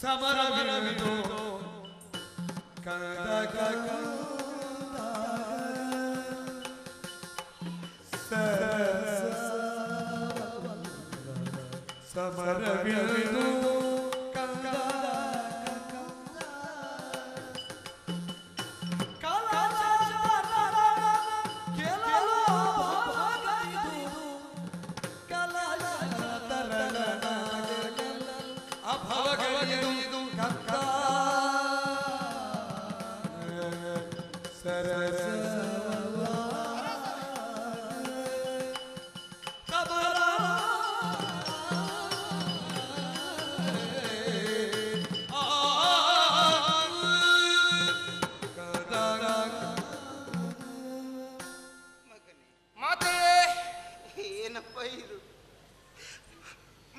ಸಮರವಿರುವುದು ಸಮರವಿರುವುದು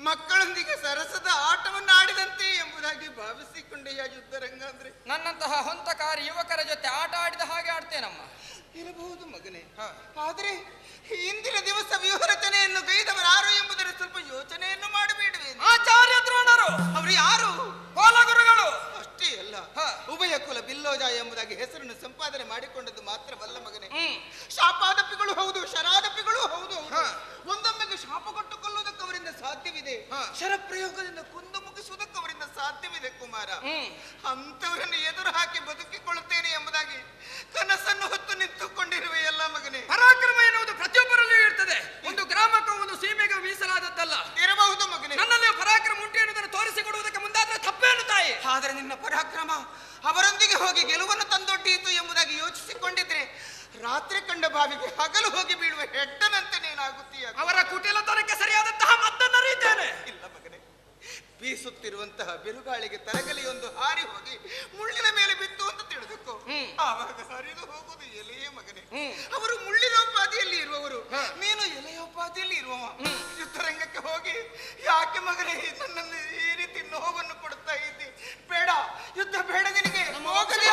ಮಕ್ಕಳೊಂದಿಗೆ ಸರಸದ ಆಟವನ್ನು ಆಡಿದಂತೆ ಎಂಬುದಾಗಿ ಭಾವಿಸಿಕೊಂಡೆಯ ಯುದ್ಧರಂಗ ಅಂದ್ರೆ ನನ್ನಂತಹ ಹೊಂತಕಾರಿ ಯುವಕರ ಜೊತೆ ಆಟ ಆಡಿದ ಹಾಗೆ ಆಡ್ತೇನಮ್ಮ. ಇರಬಹುದು ಮಗನೇ, ಆದರೆ ಇಂದಿನ ದಿವಸ ವ್ಯೂಹ ರಚನೆಯನ್ನು ಗೈದವರಾರು ಎಂಬುದರ ಸ್ವಲ್ಪ ಯೋಚನೆಯನ್ನು ಮಾಡಬೇಡವೇ? ಆಚಾರ್ಯ ದ್ರೋಣರು. ಅವರು ಯಾರು? ಕೋಲಗುರುಗಳು. ಅಷ್ಟೇ ಅಲ್ಲ, ಉಭಯ ಕುಲ ಬಿಲ್ಲೋಜ ಎಂಬುದಾಗಿ ಹೆಸರನ್ನು ಸಂಪಾದನೆ ಮಾಡಿಕೊಂಡದ್ದು ಮಾತ್ರವಲ್ಲ ಮಗನೇ, ಶಾಪಾದಪಿಗಳು ಹೌದು, ಶರಾದಪಿಗಳು ಹೌದು. ಒಂದೊಮ್ಮೆಗೆ ಶಾಪ ಕೊಟ್ಟುಕೊಳ್ಳುವುದಕ್ಕೆ ಅವರಿಂದ ಸಾಧ್ಯವಿದೆ, ಶರಪ್ರಯೋಗದಿಂದ ಕುಂದು ಮುಗಿಸುವುದಕ್ಕೆ ಅವರಿಂದ ಸಾಧ್ಯವಿದೆ ಕುಮಾರ. ಅಂತವರನ್ನು ಎದುರು ಹಾಕಿ ಬದುಕಿಕೊಳ್ಳುತ್ತೇನೆ ಎಂಬುದಾಗಿ ಕನಸನ್ನು ಹೊತ್ತು ನಿಂತುಕೊಂಡಿರುವೆ ಎಲ್ಲ ಮಗನೇ. ಪರಾಕ್ರಮ ಎನ್ನುವುದು ಪ್ರತಿಯೊಬ್ಬರಲ್ಲಿಯೂ ಇರ್ತದೆ, ಒಂದು ಗ್ರಾಮಕ್ಕೂ ಒಂದು ಸೀಮೆಗೆ ಮೀಸಲಾದದ್ದಲ್ಲ. ಇರಬಹುದು ಮಗನೇ, ನನ್ನಲ್ಲಿ ಪರಾಕ್ರಮ ಉಂಟು ಎನ್ನುವುದನ್ನು ತೋರಿಸಿಕೊಡುವುದಕ್ಕೆ ಮುಂದಾದ್ರೆ ತಪ್ಪೇನು ತಾಯಿ? ಆದರೆ ನಿನ್ನ ಪರಾಕ್ರಮ ಅವರೊಂದಿಗೆ ಹೋಗಿ ಗೆಲುವನ್ನು ತಂದೊಡ್ಡಿಯಿತು ಎಂಬುದಾಗಿ ಯೋಚಿಸಿಕೊಂಡಿದ್ರೆ ರಾತ್ರಿ ಕಂಡ ಬಾವಿಗೆ ಹಗಲು ಹೋಗಿ ಬೀಳುವ ಹೆಡ್ಡನಂತೆ ನೀನಾಗುತ್ತೀಯ. ಅವರ ಕುಟಿಲತನಕ್ಕೆ ಸರಿಯಾದಂತಹ ಮತ್ತನ್ನರಿದ್ದೇನೆ. ಇಲ್ಲ ಮಗನೇ, ಬೀಸುತ್ತಿರುವಂತಹ ಬಿರುಗಾಳಿಗೆ ತರಗಲಿಯೊಂದು ಹಾರಿ ಹೋಗಿ ಮುಳ್ಳಿನ ಮೇಲೆ ಬಿತ್ತು ಅಂತ ತಿಳಿದುಕೋ, ಆವಾಗ ಹರಿದು ಹೋಗುವುದು ಎಲೆಯೇ ಮಗನೇ. ಅವರು ಮುಳ್ಳಿನೋಪಾದಿಯಲ್ಲಿ ಇರುವವರು, ನೀನು ಎಲೆಯೋಪಾದಿಯಲ್ಲಿ ಇರುವವ. ಯುದ್ಧರಂಗಕ್ಕೆ ಹೋಗಿ ಯಾಕೆ ಮಗನೇ ನನ್ನನ್ನು ಈ ರೀತಿ ನೋವನ್ನು ಕೊಡುತ್ತಾ ಇದ್ದಿ? ಬೇಡ, ಯುದ್ಧ ಬೇಡ ನಿನಗೆ. ಹೋಗಲಿ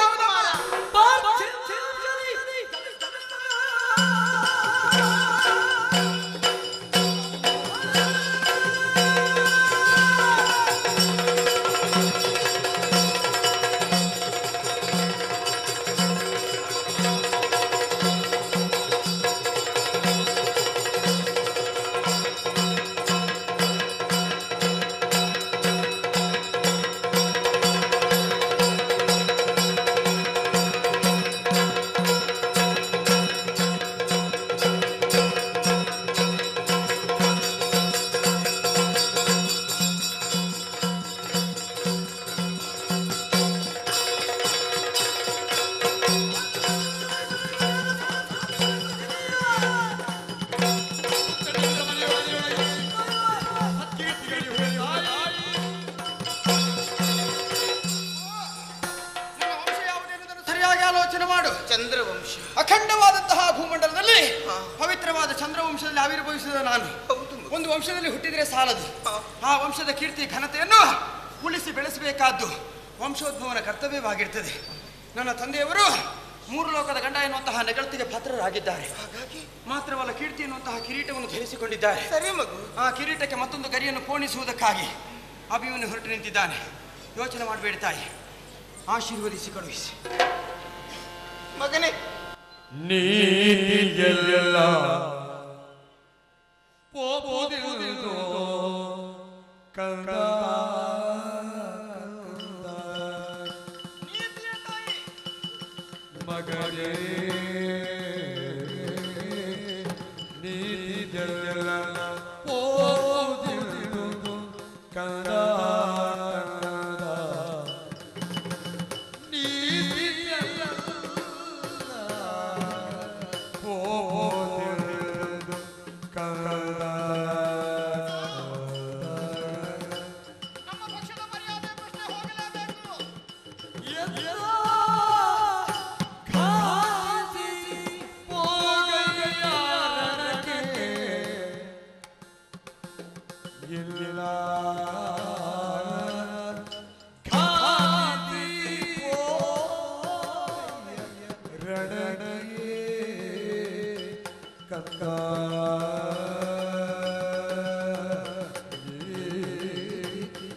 ಚಂದ್ರವಂಶ. ಅಖಂಡವಾದಂತಹ ಭೂಮಂಡಲದಲ್ಲಿ ಪವಿತ್ರವಾದ ಚಂದ್ರವಂಶದಲ್ಲಿ ಆವಿರ್ಭವಿಸಿದ ನಾನು ಒಂದು ವಂಶದಲ್ಲಿ ಹುಟ್ಟಿದರೆ ಸಾಲದು, ಆ ವಂಶದ ಕೀರ್ತಿ ಘನತೆಯನ್ನು ಉಳಿಸಿ ಬೆಳೆಸಬೇಕಾದ್ದು ವಂಶೋದ್ಭವನ ಕರ್ತವ್ಯವಾಗಿರ್ತದೆ. ನನ್ನ ತಂದೆಯವರು ಮೂರು ಲೋಕದ ಗಂಡ ಎನ್ನುವಂತಹ ನೆಗಳತಿಗೆ ಪಾತ್ರರಾಗಿದ್ದಾರೆ. ಮಾತ್ರವಲ್ಲ, ಕೀರ್ತಿ ಎನ್ನುವಂತಹ ಕಿರೀಟವನ್ನು ಧರಿಸಿಕೊಂಡಿದ್ದಾರೆ. ಸರಿ ಮಗು, ಆ ಕಿರೀಟಕ್ಕೆ ಮತ್ತೊಂದು ಗರಿಯನ್ನು ಪೋಣಿಸುವುದಕ್ಕಾಗಿ ಅಭಿಮನ್ಯು ಹೊರಟು ನಿಂತಿದ್ದಾನೆ. ಯೋಚನೆ ಮಾಡಬೇಡಿ ತಾಯಿ, ಆಶೀರ್ವದಿಸಿ ಕಳುಹಿಸಿ. ಮಗನೇ, ನೀತಿಯಲ್ಲ ಪೋಪೋದಿರುವುದು ಕಂದ ಮಗನೇ, ನೀತಿಯಲ್ಲ ಪೋಪೋದಿರುವುದು ಕಂದ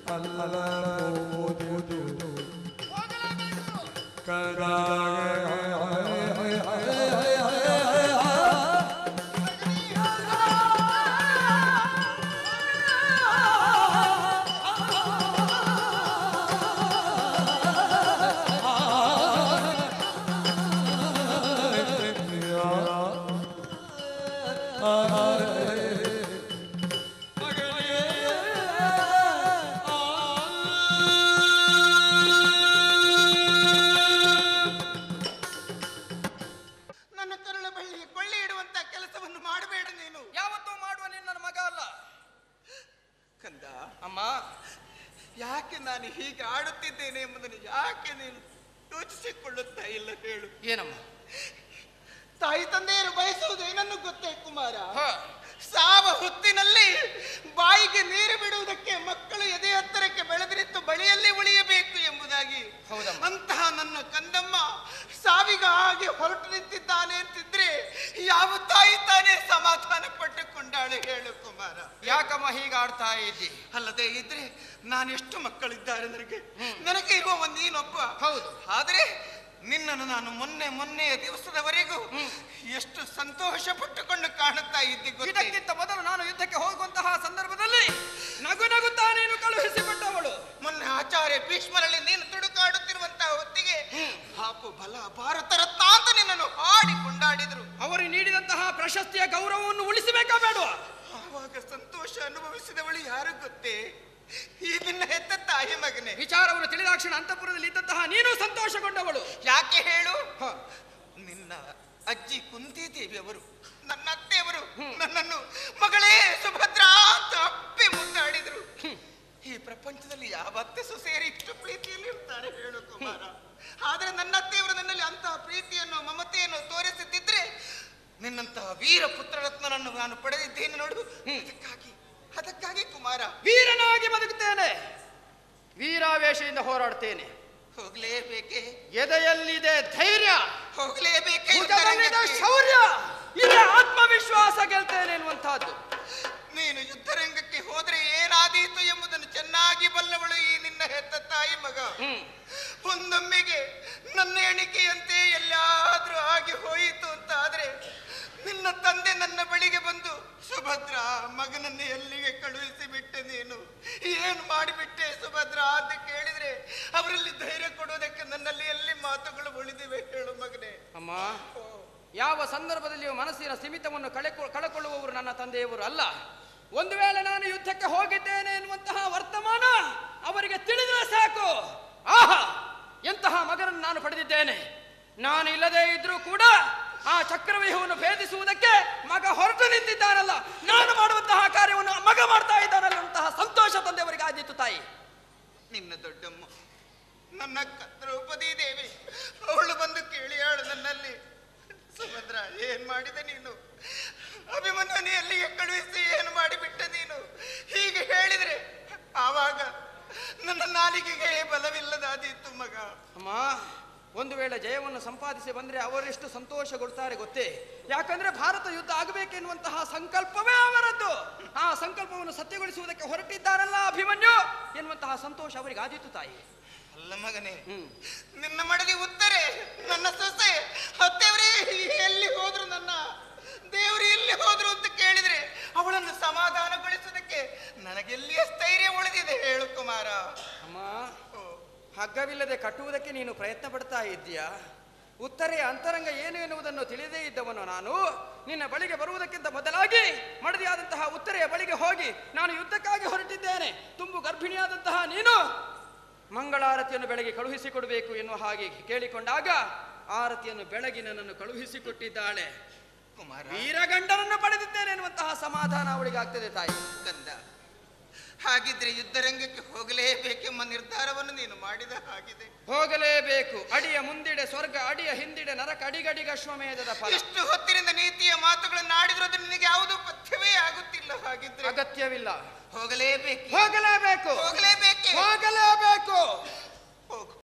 ಅಲ್ಲ ನನ್ನ ಕರುಳ ಬಳ್ಳಿಗೆ ಕೊಳ್ಳಿ ಇಡುವಂತ ಕೆಲಸವನ್ನು ಮಾಡಬೇಡ ನೀನು. ಯಾವತ್ತೂ ಮಾಡುವ ನೀನು ನನ್ನ ಮಗ ಅಲ್ಲ. ಕಂದ, ಅಮ್ಮ, ಯಾಕೆ ನಾನು ಹೀಗೆ ಆಡುತ್ತಿದ್ದೇನೆ ಎಂಬುದನ್ನು ಯಾಕೆ ನೀನು ಯೋಚಿಸಿಕೊಳ್ಳುತ್ತಾ ಇಲ್ಲ ಹೇಳು. ಏನಮ್ಮ? ತಾಯಿ ತಂದೆಯರು ಬಯಸುವುದು ಏನನ್ನು ಗೊತ್ತೇ ಕುಮಾರ? ಹ. ಸಾವ ಹೊತ್ತಿನಲ್ಲಿ ಬಾಯಿಗೆ ನೀರು ಬಿಡುವುದಕ್ಕೆ ಮಕ್ಕಳು ಎದೆ ಹತ್ತರಕ್ಕೆ ಬೆಳೆದು ನಿಂತು ಬಳಿಯಲ್ಲಿ ಉಳಿಯಬೇಕು ಎಂಬುದಾಗಿ. ಹೌದಮ್ಮ. ಅಂತಹ ನನ್ನ ಕಂದಮ್ಮ ಸಾವಿಗಾಗಿ ಹೊರಟು ನಿಂತಿದ್ದಾನೆ ಅಂತಿದ್ರೆ ಯಾವ ತಾಯಿ ತಾನೇ ಸಮಾಧಾನ ಪಟ್ಟುಕೊಂಡಾಳೆ ಹೇಳು ಕುಮಾರ? ಯಾಕಮ್ಮ ಹೀಗೆ ಆಡ್ತಾ ಇದ್ದಿ? ಅಲ್ಲದೆ ಇದ್ರೆ ನಾನೆಷ್ಟು ಮಕ್ಕಳಿದ್ದಾರೆ ನನಗೆ ಇರುವ ನೀನೊಬ್ಬ. ಹೌದು. ಆದರೆ ನಿನ್ನನ್ನು ನಾನು ಮೊನ್ನೆಯ ದಿವಸದವರೆಗೂ ಎಷ್ಟು ಸಂತೋಷ ಪಟ್ಟುಕೊಂಡು ಕಾಣುತ್ತಾ ಇದ್ದೆ. ಇದಕ್ಕಿಂತ ಮೊದಲು ನಾನು ಯುದ್ಧಕ್ಕೆ ಹೋಗುವಂತಹ ಸಂದರ್ಭದಲ್ಲಿ ನಗು ನಗುತ್ತಾ ನೀನು ಕಳುಹಿಸಿಕೊಟ್ಟವಳು. ಮೊನ್ನೆ ಆಚಾರ್ಯ ಭೀಷ್ಮರಲ್ಲಿ ನೀನು ತುಡುಕಾಡುತ್ತಿರುವಂತಹ ಹೊತ್ತಿಗೆ ಹಾಪು ಬಲ ಭಾರತ ರತ್ನ ಅಂತ ನಿನ್ನನ್ನು ಹಾಡಿ ಕೊಂಡಾಡಿದ್ರು. ಅವರು ನೀಡಿದಂತಹ ಪ್ರಶಸ್ತಿಯ ಗೌರವವನ್ನು ಉಳಿಸಬೇಕಾ ಬೇಡವಾ? ಆವಾಗ ಸಂತೋಷ ಅನುಭವಿಸಿದವಳು ಯಾರು ಗೊತ್ತೇ? ಈ ನಿನ್ನ ಹೆತ್ತ ತಾಯಿ ಮಗನೇ. ವಿಚಾರವನ್ನು ತಿಳಿದಾಕ್ಷಣ ಅಂತಃಪುರದಲ್ಲಿ ಇದ್ದಂತಹ ನೀನು ಸಂತೋಷಗೊಂಡವಳು. ಯಾಕೆ ಹೇಳು? ನಿನ್ನ ಅಜ್ಜಿ ಕುಂತಿದೇವಿ ಅವರು, ನನ್ನ ಅತ್ತೆಯವರು ನನ್ನನ್ನು ಮಗಳೇ ಸುಭದ್ರಾ ಅಂತ ಅಪ್ಪಿ ಮುದ್ದಾಡಿದ್ರು. ಈ ಪ್ರಪಂಚದಲ್ಲಿ ಯಾವ ಅತ್ತೆ ಸೊಸೆಯರು ಇಷ್ಟು ಪ್ರೀತಿಯಲ್ಲಿ ಇರ್ತಾರೆ ಹೇಳು ಕುಮಾರ? ಆದ್ರೆ ನನ್ನ ಅತ್ತೆಯವರು ನನ್ನಲ್ಲಿ ಅಂತಹ ಪ್ರೀತಿಯನ್ನು ಮಮತೆಯನ್ನು ತೋರಿಸುತ್ತಿದ್ರೆ ನಿನ್ನಂತಹ ವೀರ ಪುತ್ರರತ್ನನನ್ನು ನಾನು ಪಡೆದಿದ್ದೇನೆ ನೋಡು. ಅದಕ್ಕಾಗಿ ಕುಮಾರ ವೀರನಾಗಿ ಬದುಕುತ್ತೇನೆ, ವೀರಾವೇಶದಿಂದ ಹೋರಾಡ್ತೇನೆ. ಹೋಗ್ಲೇಬೇಕೆ? ಎದೆಯಲ್ಲಿದೆ ಧೈರ್ಯ, ಹೋಗ್ಲೇಬೇಕೆ? ಭುಜದಲ್ಲಿದೆ ಶೌರ್ಯ, ಇದೆ ಆತ್ಮವಿಶ್ವಾಸ, ಗೆಲ್ತೇನೆ ಎನ್ನುವಂತಹದ್ದು. ನೀನು ಯುದ್ಧರಂಗಕ್ಕೆ ಹೋದ್ರೆ ಏನಾದೀತು ಎಂಬುದನ್ನು ಚೆನ್ನಾಗಿ ಬಲ್ಲವಳು ಈ ನಿನ್ನ ಹೆತ್ತ ತಾಯಿ ಮಗ. ಒಂದೊಮ್ಮೆಗೆ ನನ್ನ ಎಣಿಕೆಯಂತೆ ಎಲ್ಲಾದ್ರೂ ಆಗಿ ಹೋಯಿತು ಅಂತ ಆದ್ರೆ ನಿನ್ನ ತಂದೆ ನನ್ನ ಬಳಿಗೆ ಬಂದು ಸುಭದ್ರಾ ಮಗನನ್ನು ಎಲ್ಲಿಗೆ ಕಳುಹಿಸಿ ಬಿಟ್ಟೆ ನೀನು, ಏನು ಮಾಡಿಬಿಟ್ಟೆ ಸುಭದ್ರಾ ಅಂತ ಕೇಳಿದ್ರೆ ಅವರಲ್ಲಿ ಧೈರ್ಯ ಕೊಡೋದಕ್ಕೆ ನನ್ನಲ್ಲಿ ಎಲ್ಲಿ ಮಾತುಗಳು ಉಳಿದಿವೆ ಹೇಳು ಮಗನೇ? ಅಮ್ಮ, ಯಾವ ಸಂದರ್ಭದಲ್ಲಿಯೂ ಮನಸ್ಸಿನ ಸ್ಥಿಮಿತವನ್ನು ಕಳೆಕೊಳ್ಳುವವರು ನನ್ನ ತಂದೆಯವರು ಅಲ್ಲ. ಒಂದು ವೇಳೆ ನಾನು ಯುದ್ಧಕ್ಕೆ ಹೋಗಿದ್ದೇನೆ ಎನ್ನುವಂತಹ ವರ್ತಮಾನ ಅವರಿಗೆ ತಿಳಿದ್ರೆ ಸಾಕು, ಆಹಾ ಎಂತಹ ಮಗನನ್ನು ನಾನು ಪಡೆದಿದ್ದೇನೆ. ನಾನು ಇಲ್ಲದೆ ಇದ್ರೂ ಕೂಡ ಆ ಚಕ್ರವ್ಯೂಹವನ್ನು ಭೇದಿಸುವುದಕ್ಕೆ ಮಗ ಹೊರಟು ನಿಂತಿದ್ದಾನಲ್ಲ, ನಾನು ಮಾಡುವಂತಹ ಕಾರ್ಯವನ್ನು ಮಗ ಮಾಡ್ತಾ ಇದ್ದಾನಲ್ಲ ಅಂತಹ ಸಂತೋಷ ತಂದೆಯವರಿಗೆ ಆದೀತು. ತಾಯಿ ನಿನ್ನ ದೊಡ್ಡಮ್ಮ ನನ್ನ ದ್ರೌಪದಿ ದೇವಿ ಅವಳು ಬಂದು ಕೇಳಿಯಾಳು ನನ್ನಲ್ಲಿ, ಸುಭದ್ರ ಏನ್ ಮಾಡಿದೆ ನೀನು? ಅಭಿಮನ್ಯುನ ಎಲ್ಲಿಗೆ ಕಳುಹಿಸಿ ಏನು ಮಾಡಿಬಿಟ್ಟೆ ನೀನು? ಹೀಗೆ ಹೇಳಿದ್ರೆ ಆವಾಗ ನನ್ನ ನಾಲಿಗೆಗೆ ಬಲವಿಲ್ಲದಾದೀತು ಮಗ. ಅಮ್ಮ, ಒಂದು ವೇಳೆ ಜಯವನ್ನು ಸಂಪಾದಿಸಿ ಬಂದ್ರೆ ಅವರೆಷ್ಟು ಸಂತೋಷಗೊಳ್ತಾರೆ ಗೊತ್ತೇ? ಯಾಕಂದ್ರೆ ಭಾರತ ಯುದ್ಧ ಆಗಬೇಕೆನ್ನುವಂತಹ ಸಂಕಲ್ಪವೇ ಅವರದ್ದು. ಆ ಸಂಕಲ್ಪವನ್ನು ಸತ್ಯಗೊಳಿಸುವುದಕ್ಕೆ ಹೊರಟಿದ್ದಾರಲ್ಲ ಅಭಿಮನ್ಯು ಎನ್ನುವಂತಹ ಸಂತೋಷ ಅವರಿಗೆ ಆದೀತು. ತಾಯಿ ಅಲ್ಲ ಮಗನೇ, ನಿನ್ನ ಮಡದಿ ಉತ್ತರೆ ನನ್ನ ಸೊಸೆ ಹತ್ತೆಯವರೇ ಎಲ್ಲಿ ಹೋದ್ರು, ನನ್ನ ದೇವರು ಎಲ್ಲಿ ಹೋದ್ರು ಅಂತ ಕೇಳಿದ್ರೆ ಅವಳನ್ನು ಸಮಾಧಾನಗೊಳಿಸುವುದಕ್ಕೆ ನನಗೆಲ್ಲಿಯ ಸ್ಥೈರ್ಯ ಉಳಿದಿದೆ ಹೇಳು ಕುಮಾರ? ಅಮ್ಮ, ಹಗ್ಗವಿಲ್ಲದೆ ಕಟ್ಟುವುದಕ್ಕೆ ನೀನು ಪ್ರಯತ್ನ ಪಡ್ತಾ ಇದ್ದೀಯಾ? ಉತ್ತರೆಯ ಅಂತರಂಗ ಏನು ಎನ್ನುವುದನ್ನು ತಿಳಿದೇ ಇದ್ದವನು ನಾನು. ನಿನ್ನ ಬಳಿಗೆ ಬರುವುದಕ್ಕಿಂತ ಮೊದಲಾಗಿ ಮಡದಿಯಾದಂತಹ ಉತ್ತರೆಯ ಬಳಿಗೆ ಹೋಗಿ ನಾನು ಯುದ್ಧಕ್ಕಾಗಿ ಹೊರಟಿದ್ದೇನೆ, ತುಂಬು ಗರ್ಭಿಣಿಯಾದಂತಹ ನೀನು ಮಂಗಳಾರತಿಯನ್ನು ಬೆಳಗ್ಗೆ ಕಳುಹಿಸಿಕೊಡಬೇಕು ಎನ್ನುವ ಹಾಗೆ ಕೇಳಿಕೊಂಡಾಗ ಆರತಿಯನ್ನು ಬೆಳಗಿ ನನ್ನನ್ನು ಕಳುಹಿಸಿಕೊಟ್ಟಿದ್ದಾಳೆ. ಕುಮಾರ, ವೀರಗಂಡನನ್ನು ಪಡೆದಿದ್ದೇನೆ ಎನ್ನುವಂತಹ ಸಮಾಧಾನ ಅವಳಿಗೆ ಆಗ್ತದೆ. ತಾಯಿ ಕಂದ, ಹಾಗಿದ್ರೆ ಯುದ್ಧರಂಗಕ್ಕೆ ಹೋಗಲೇಬೇಕೆಂಬ ನಿರ್ಧಾರವನ್ನು ನೀನು ಮಾಡಿದ ಹಾಗಿದೆ. ಹೋಗಲೇಬೇಕು. ಅಡಿಯ ಮುಂದಿಡೆ ಸ್ವರ್ಗ, ಅಡಿಯ ಹಿಂದಿಡೆ ನರಕ, ಅಡಿಗಡಿಗ ಅಶ್ವಮೇಧದ ಫಲ. ಇಷ್ಟು ಹೊತ್ತಿನಿಂದ ನೀತಿಯ ಮಾತುಗಳನ್ನು ಆಡಿದ್ರದ್ದು ನಿನಗೆ ಯಾವುದೂ ಪಥ್ಯವೇ ಆಗುತ್ತಿಲ್ಲ. ಹಾಗಿದ್ರೆ ಅಗತ್ಯವಿಲ್ಲ, ಹೋಗಲೇಬೇಕು, ಹೋಗಲೇಬೇಕು, ಹೋಗಲೇಬೇಕು, ಹೋಗಲೇಬೇಕು.